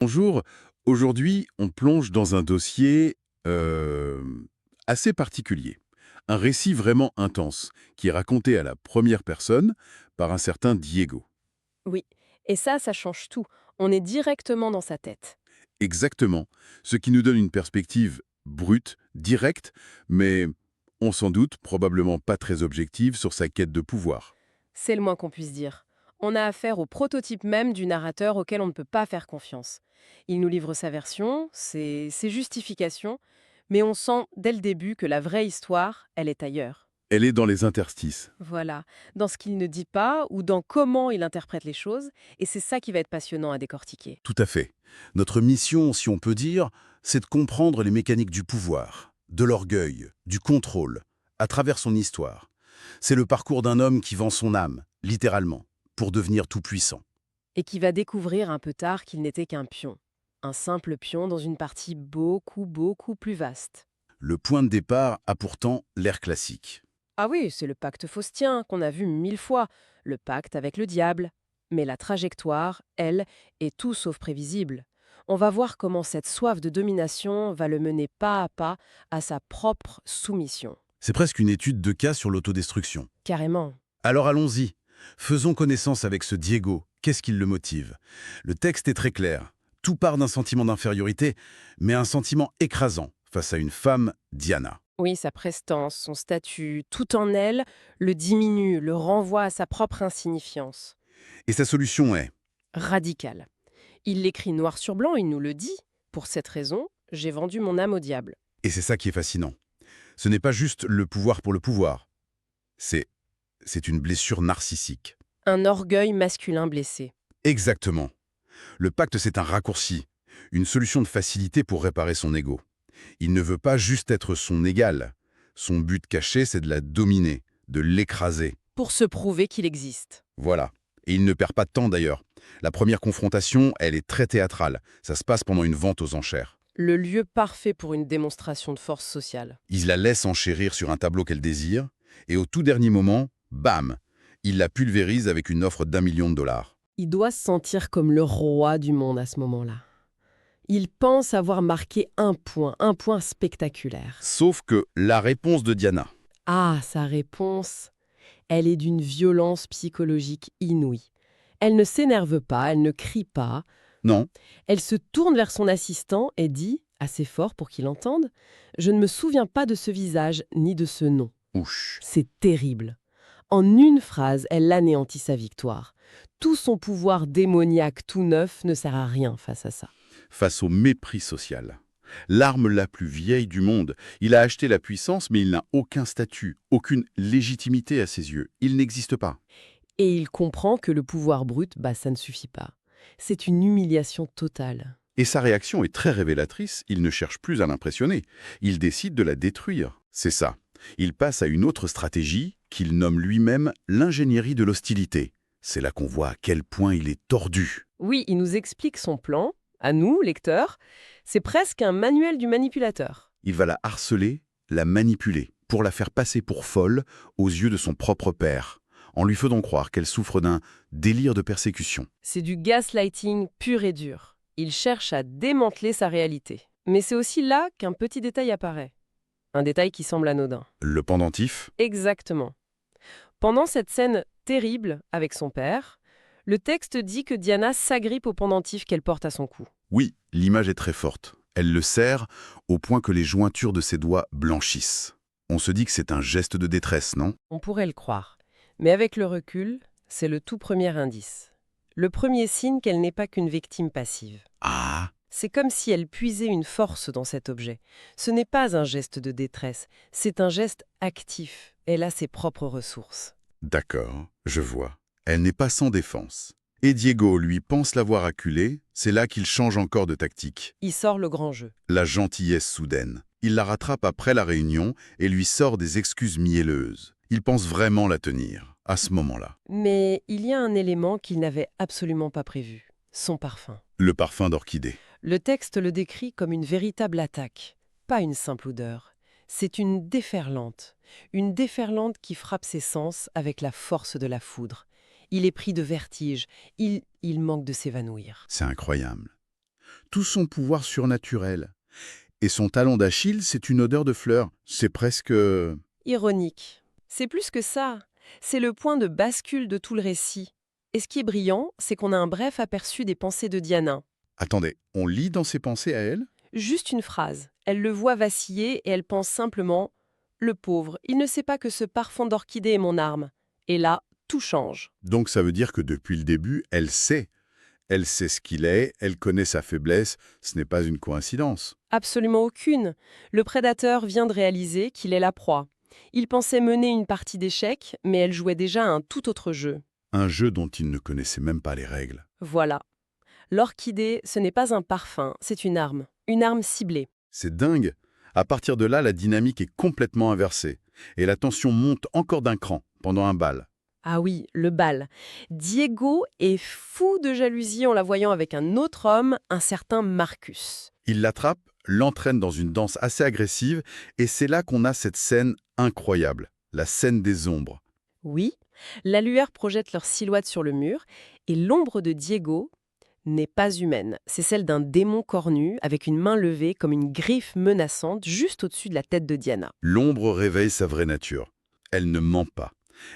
Bonjour, aujourd'hui on plonge dans un dossier euh, assez particulier. Un récit vraiment intense qui est raconté à la première personne par un certain Diego. Oui, et ça change tout. On est directement dans sa tête. Exactement, ce qui nous donne une perspective brute, directe, mais on s'en doute probablement pas très objective sur sa quête de pouvoir. C'est le moins qu'on puisse dire. On a affaire au prototype même du narrateur auquel on ne peut pas faire confiance. Il nous livre sa version, ses justifications, mais on sent dès le début que la vraie histoire, elle est ailleurs. Elle est dans les interstices. Voilà, dans ce qu'il ne dit pas ou dans comment il interprète les choses, et c'est ça qui va être passionnant à décortiquer. Tout à fait. Notre mission, si on peut dire, c'est de comprendre les mécaniques du pouvoir, de l'orgueil, du contrôle, à travers son histoire. C'est le parcours d'un homme qui vend son âme, littéralement, pour devenir tout-puissant. Et qui va découvrir un peu tard qu'il n'était qu'un pion. Un simple pion dans une partie beaucoup plus vaste. Le point de départ a pourtant l'air classique. Ah oui, c'est le pacte faustien qu'on a vu 1000 fois, le pacte avec le diable. Mais la trajectoire, elle, est tout sauf prévisible. On va voir comment cette soif de domination va le mener pas à pas à sa propre soumission. C'est presque une étude de cas sur l'autodestruction. Carrément. Alors allons-y. Faisons connaissance avec ce Diego. Qu'est-ce qui le motive? Le texte est très clair. Tout part d'un sentiment d'infériorité, mais un sentiment écrasant face à une femme, Diana. Oui, sa prestance, son statut, tout en elle, le diminue, le renvoie à sa propre insignifiance. Et sa solution est: Radical. Il l'écrit noir sur blanc, il nous le dit. Pour cette raison, j'ai vendu mon âme au diable. et c'est ça qui est fascinant. Ce n'est pas juste le pouvoir pour le pouvoir. C'est c'est une blessure narcissique. Un orgueil masculin blessé. Exactement. Le pacte, c'est un raccourci, une solution de facilité pour réparer son ego. Il ne veut pas juste être son égal. Son but caché, c'est de la dominer, de l'écraser. Pour se prouver qu'il existe. Voilà. Et il ne perd pas de temps d'ailleurs. La première confrontation, elle est très théâtrale. Ça se passe pendant une vente aux enchères. Le lieu parfait pour une démonstration de force sociale. Il la laisse enchérir sur un tableau qu'elle désire, et au tout dernier moment, bam, il la pulvérise avec une offre d'1 million de dollars. Il doit se sentir comme le roi du monde à ce moment-là. Il pense avoir marqué un point spectaculaire. Sauf que la réponse de Diana, Ah, sa réponse, elle est d'une violence psychologique inouïe. Elle ne s'énerve pas, elle ne crie pas. non, Elle se tourne vers son assistant et dit, assez fort pour qu'il entende, «Je ne me souviens pas de ce visage ni de ce nom.» ouch. C'est terrible. En une phrase, elle anéantit sa victoire. Tout son pouvoir démoniaque tout neuf ne sert à rien face à ça. Face au mépris social. L'arme la plus vieille du monde. Il a acheté la puissance, mais il n'a aucun statut, aucune légitimité à ses yeux. Il n'existe pas. Et il comprend que le pouvoir brut, ça ne suffit pas. C'est une humiliation totale. Et sa réaction est très révélatrice, il ne cherche plus à l'impressionner. Il décide de la détruire. C'est ça. Il passe à une autre stratégie qu'il nomme lui-même l'ingénierie de l'hostilité. C'est là qu'on voit à quel point il est tordu. Oui, il nous explique son plan, à nous, lecteurs. C'est presque un manuel du manipulateur. Il va la harceler, la manipuler, pour la faire passer pour folle aux yeux de son propre père, en lui faisant croire qu'elle souffre d'un délire de persécution. C'est du gaslighting pur et dur. Il cherche à démanteler sa réalité. Mais c'est aussi là qu'un petit détail apparaît. Un détail qui semble anodin. Le pendentif, Exactement. Pendant cette scène terrible avec son père, le texte dit que Diana s'agrippe au pendentif qu'elle porte à son cou. oui, l'image est très forte. Elle le serre au point que les jointures de ses doigts blanchissent. On se dit que c'est un geste de détresse, non? On pourrait le croire. Mais avec le recul, c'est le tout premier indice. Le premier signe qu'elle n'est pas qu'une victime passive. Ah, C'est comme si elle puisait une force dans cet objet. Ce n'est pas un geste de détresse, c'est un geste actif. Elle a ses propres ressources. d'accord, je vois. Elle n'est pas sans défense. Et Diego, lui, pense l'avoir acculée, c'est là qu'il change encore de tactique. Il sort le grand jeu. La gentillesse soudaine. Il la rattrape après la réunion et lui sort des excuses mielleuses. Il pense vraiment la tenir, à ce moment-là. Mais il y a un élément qu'il n'avait absolument pas prévu. Son parfum. Le parfum d'orchidée. Le texte le décrit comme une véritable attaque, pas une simple odeur. C'est une déferlante qui frappe ses sens avec la force de la foudre. Il est pris de vertige, il manque de s'évanouir. C'est incroyable. tout son pouvoir surnaturel. Et son talon d'Achille, c'est une odeur de fleurs. C'est presque... Ironique. C'est plus que ça. C'est le point de bascule de tout le récit. Et ce qui est brillant, c'est qu'on a un bref aperçu des pensées de Diana. Attendez, on lit dans ses pensées à elle? Juste une phrase. Elle le voit vaciller et elle pense simplement « Le pauvre, il ne sait pas que ce parfum d'orchidée est mon arme. » Et là, tout change. Donc ça veut dire que depuis le début, elle sait. Elle sait ce qu'il est, elle connaît sa faiblesse, ce n'est pas une coïncidence. Absolument aucune. Le prédateur vient de réaliser qu'il est la proie. Il pensait mener une partie d'échecs, mais elle jouait déjà un tout autre jeu. Un jeu dont il ne connaissait même pas les règles. Voilà. L'orchidée, ce n'est pas un parfum, c'est une arme ciblée. C'est dingue. À partir de là, la dynamique est complètement inversée. Et la tension monte encore d'un cran pendant un bal. Ah oui, le bal. Diego est fou de jalousie en la voyant avec un autre homme, un certain Marcus. Il l'attrape, l'entraîne dans une danse assez agressive, et c'est là qu'on a cette scène incroyable, la scène des ombres. Oui, la lueur projette leur silhouette sur le mur, et l'ombre de Diego n'est pas humaine. C'est celle d'un démon cornu, avec une main levée comme une griffe menaçante juste au-dessus de la tête de Diana. L'ombre réveille sa vraie nature. Elle ne ment pas.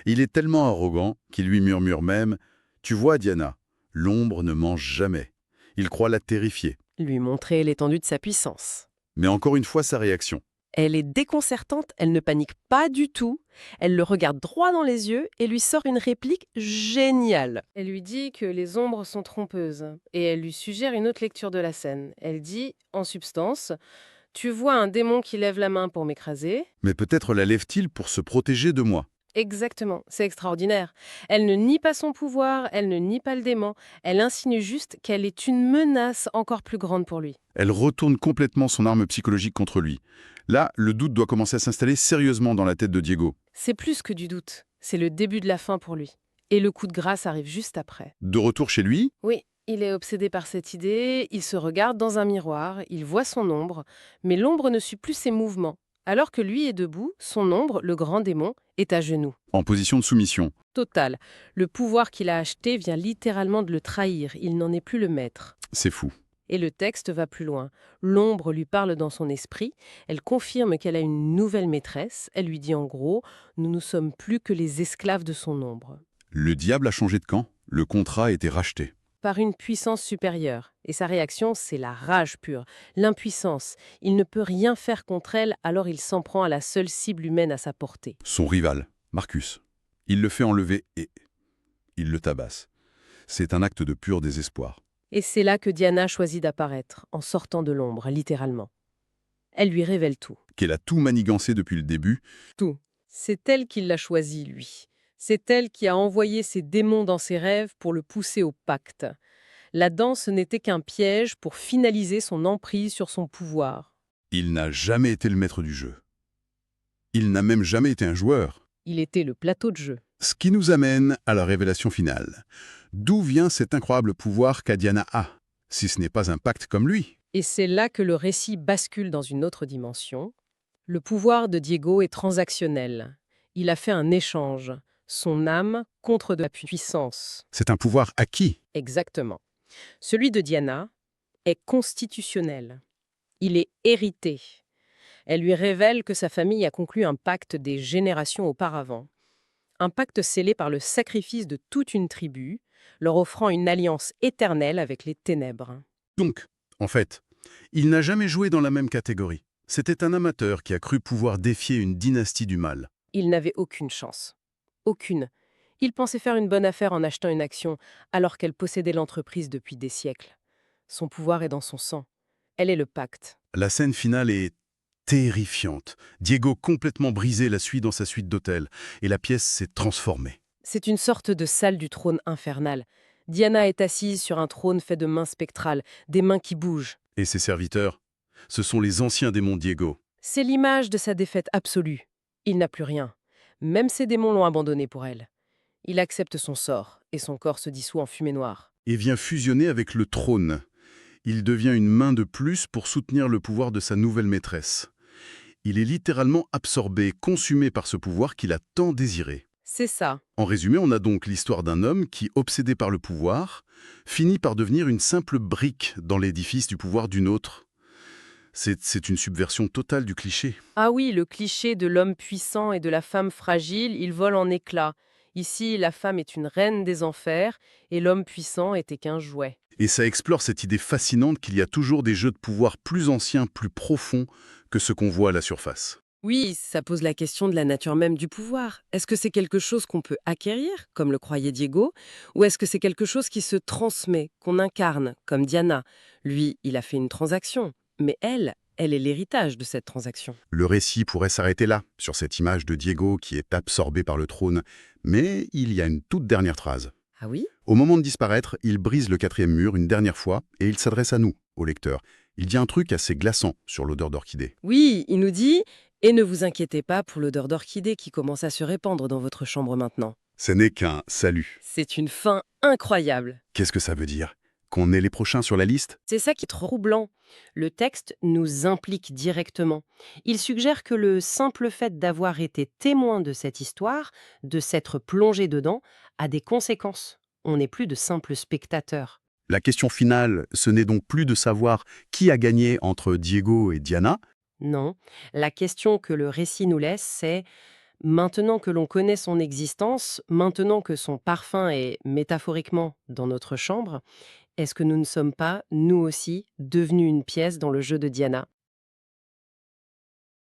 Il est tellement arrogant qu'il lui murmure même « Tu vois, Diana, l'ombre ne mange jamais ». Il croit la terrifier. Lui montrer l'étendue de sa puissance. Mais encore une fois, sa réaction. Elle est déconcertante, elle ne panique pas du tout. Elle le regarde droit dans les yeux et lui sort une réplique géniale. Elle lui dit que les ombres sont trompeuses et elle lui suggère une autre lecture de la scène. Elle dit, en substance, « Tu vois un démon qui lève la main pour m'écraser ?» Mais peut-être la lève-t-il pour se protéger de moi. Exactement, c'est extraordinaire. Elle ne nie pas son pouvoir, elle ne nie pas le démon, elle insinue juste qu'elle est une menace encore plus grande pour lui. Elle retourne complètement son arme psychologique contre lui. Là, le doute doit commencer à s'installer sérieusement dans la tête de Diego. C'est plus que du doute, c'est le début de la fin pour lui. Et le coup de grâce arrive juste après. De retour chez lui, Oui, il est obsédé par cette idée, il se regarde dans un miroir, il voit son ombre, mais l'ombre ne suit plus ses mouvements. Alors que lui est debout, son ombre, le grand démon, est à genoux. en position de soumission. Total. Le pouvoir qu'il a acheté vient littéralement de le trahir, il n'en est plus le maître. C'est fou. Et le texte va plus loin. L'ombre lui parle dans son esprit, elle confirme qu'elle a une nouvelle maîtresse, elle lui dit en gros « Nous ne sommes plus que les esclaves de son ombre ». Le diable a changé de camp. Le contrat a été racheté. Par une puissance supérieure. Et sa réaction, c'est la rage pure, l'impuissance. Il ne peut rien faire contre elle, alors il s'en prend à la seule cible humaine à sa portée. Son rival, Marcus. Il le fait enlever et il le tabasse. C'est un acte de pur désespoir. Et c'est là que Diana choisit d'apparaître, en sortant de l'ombre, littéralement. Elle lui révèle tout. Qu'elle a tout manigancé depuis le début. Tout. C'est elle qui l'a choisi, lui. C'est elle qui a envoyé ses démons dans ses rêves pour le pousser au pacte. La danse n'était qu'un piège pour finaliser son emprise sur son pouvoir. Il n'a jamais été le maître du jeu. Il n'a même jamais été un joueur. Il était le plateau de jeu. Ce qui nous amène à la révélation finale. D'où vient cet incroyable pouvoir qu'Adiana a, si ce n'est pas un pacte comme lui? Et c'est là que le récit bascule dans une autre dimension. Le pouvoir de Diego est transactionnel. Il a fait un échange. Son âme contre de la puissance. C'est un pouvoir acquis. Exactement. Celui de Diana est constitutionnel. Il est hérité. Elle lui révèle que sa famille a conclu un pacte des générations auparavant. Un pacte scellé par le sacrifice de toute une tribu, leur offrant une alliance éternelle avec les ténèbres. Donc, en fait, il n'a jamais joué dans la même catégorie. C'était un amateur qui a cru pouvoir défier une dynastie du mal. Il n'avait aucune chance. Aucune. Il pensait faire une bonne affaire en achetant une action, alors qu'elle possédait l'entreprise depuis des siècles. Son pouvoir est dans son sang. Elle est le pacte. La scène finale est terrifiante. Diego, complètement brisé, la suit dans sa suite d'hôtel, et la pièce s'est transformée. C'est une sorte de salle du trône infernal. Diana est assise sur un trône fait de mains spectrales, des mains qui bougent. Et ses serviteurs, ce sont les anciens démons Diego. C'est l'image de sa défaite absolue. Il n'a plus rien. Même ses démons l'ont abandonné pour elle. Il accepte son sort, et son corps se dissout en fumée noire. Et vient fusionner avec le trône. Il devient une main de plus pour soutenir le pouvoir de sa nouvelle maîtresse. Il est littéralement absorbé, consumé par ce pouvoir qu'il a tant désiré. C'est ça. En résumé, on a donc l'histoire d'un homme qui, obsédé par le pouvoir, finit par devenir une simple brique dans l'édifice du pouvoir d'une autre. C'est une subversion totale du cliché. Ah oui, le cliché de l'homme puissant et de la femme fragile, il vole en éclats. Ici, la femme est une reine des enfers et l'homme puissant était qu'un jouet. Et ça explore cette idée fascinante qu'il y a toujours des jeux de pouvoir plus anciens, plus profonds que ce qu'on voit à la surface. Oui, ça pose la question de la nature même du pouvoir. Est-ce que c'est quelque chose qu'on peut acquérir, comme le croyait Diego, ou est-ce que c'est quelque chose qui se transmet, qu'on incarne, comme Diana? Lui, il a fait une transaction, mais elle est l'héritage de cette transaction. Le récit pourrait s'arrêter là, sur cette image de Diego qui est absorbé par le trône, mais il y a une toute dernière phrase. Ah oui? Au moment de disparaître, il brise le quatrième mur une dernière fois et il s'adresse à nous, au lecteur. Il dit un truc assez glaçant sur l'odeur d'orchidée. Oui, il nous dit « Et ne vous inquiétez pas pour l'odeur d'orchidée qui commence à se répandre dans votre chambre maintenant. Ce n'est qu'un salut. » C'est une fin incroyable. Qu'est-ce que ça veut dire? Qu'on est les prochains sur la liste? C'est ça qui est troublant. Le texte nous implique directement. Il suggère que le simple fait d'avoir été témoin de cette histoire, de s'être plongé dedans, a des conséquences. On n'est plus de simples spectateurs. La question finale, ce n'est donc plus de savoir qui a gagné entre Diego et Diana. Non, la question que le récit nous laisse, c'est maintenant que l'on connaît son existence, maintenant que son parfum est métaphoriquement dans notre chambre, est-ce que nous ne sommes pas, nous aussi, devenus une pièce dans le jeu de Diana?